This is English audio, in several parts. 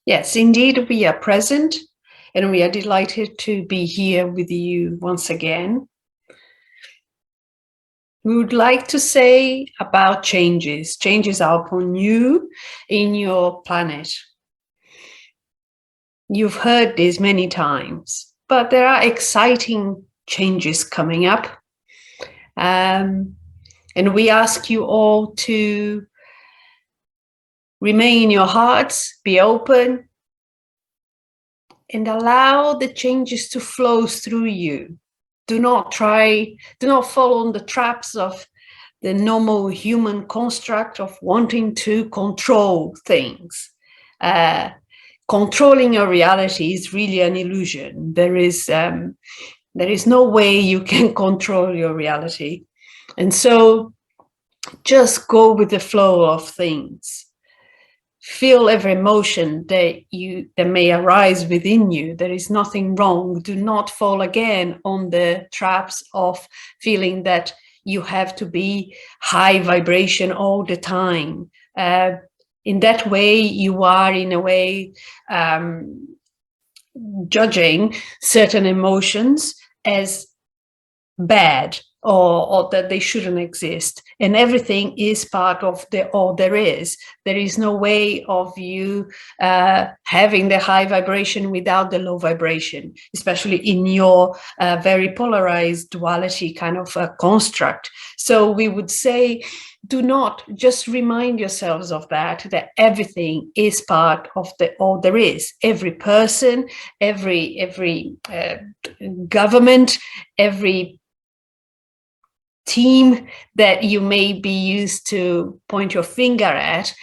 Yes, indeed, we are present, and we are delighted to be here with you once again. We would like to say about changes. Changes are upon you in your planet. You've heard this many times, but there are exciting changes coming up. And we ask you all to remain in your hearts, be open, and allow the changes to flow through you. Do not fall on the traps of the normal human construct of wanting to control things. Controlling your reality is really an illusion. There is no way you can control your reality. And so just go with the flow of things. Feel every emotion that may arise within you. There is nothing wrong. Do not fall again on the traps of feeling that you have to be high vibration all the time. In that way, you are in a way judging certain emotions as bad or that they shouldn't exist. And everything is part of all there is. There is no way of you having the high vibration without the low vibration, especially in your very polarized duality kind of construct. So we would say, do not just remind yourselves of that everything is part of all there is. Every person, every government, every team that you may be used to point your finger at,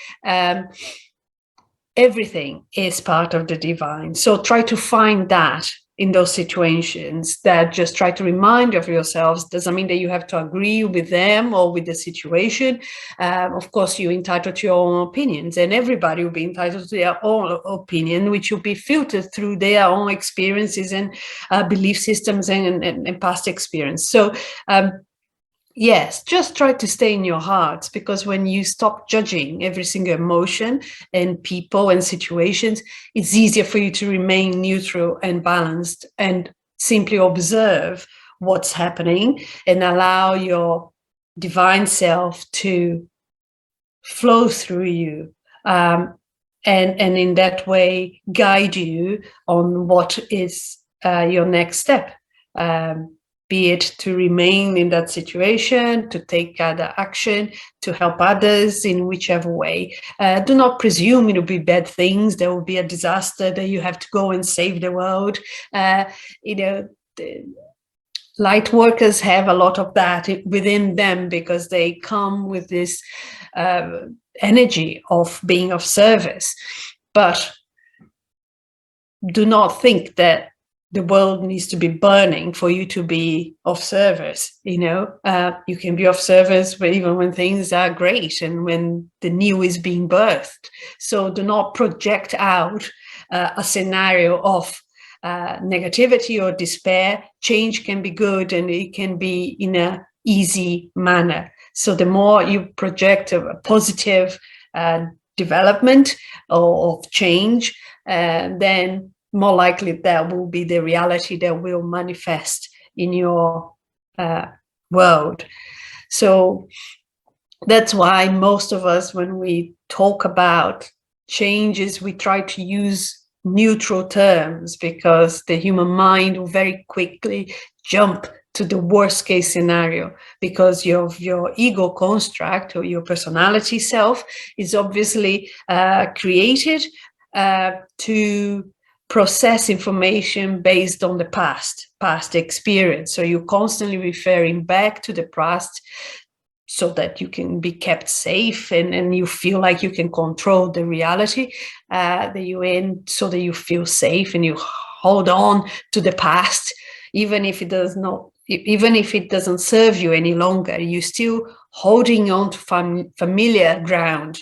everything is part of the divine. So try to find that in those situations, that just try to remind of yourselves. Doesn't mean that you have to agree with them or with the situation. Of course, you're entitled to your own opinions, and everybody will be entitled to their own opinion, which will be filtered through their own experiences and belief systems and past experience. So yes, just try to stay in your hearts, because when you stop judging every single emotion and people and situations, it's easier for you to remain neutral and balanced and simply observe what's happening and allow your divine self to flow through you, and in that way guide you on what is your next step. Be it to remain in that situation, to take other action, to help others in whichever way. Do not presume it will be bad things. There will be a disaster that you have to go and save the world. Light workers have a lot of that within them, because they come with this energy of being of service. But do not think that the world needs to be burning for you to be of service. You can be of service even when things are great and when the new is being birthed. So do not project out a scenario of negativity or despair. Change can be good, and it can be in an easy manner. So the more you project a positive development or of change, then more likely that will be the reality that will manifest in your world. So that's why most of us, when we talk about changes, we try to use neutral terms, because the human mind will very quickly jump to the worst case scenario, because your ego construct or your personality self is obviously created to process information based on the past experience. So you're constantly referring back to the past so that you can be kept safe, and you feel like you can control the reality that you're in, so that you feel safe and you hold on to the past, even if it doesn't serve you any longer. You're still holding on to familiar ground.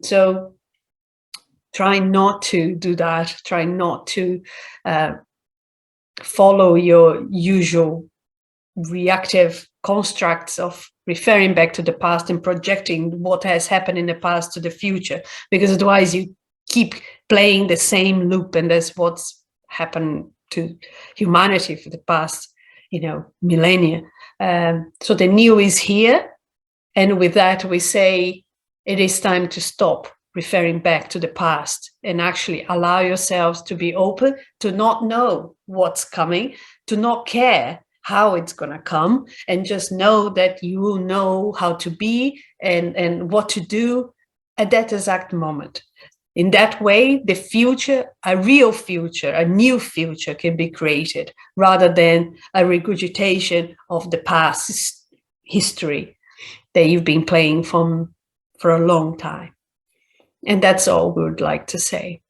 So try not to do that. Try not to follow your usual reactive constructs of referring back to the past and projecting what has happened in the past to the future, because otherwise you keep playing the same loop. And that's what's happened to humanity for the past, millennia. So the new is here. And with that, we say it is time to stop referring back to the past and actually allow yourselves to be open, to not know what's coming, to not care how it's going to come, and just know that you will know how to be and what to do at that exact moment. In that way, the future, a real future, a new future can be created rather than a regurgitation of the past history that you've been playing for a long time. And that's all we would like to say.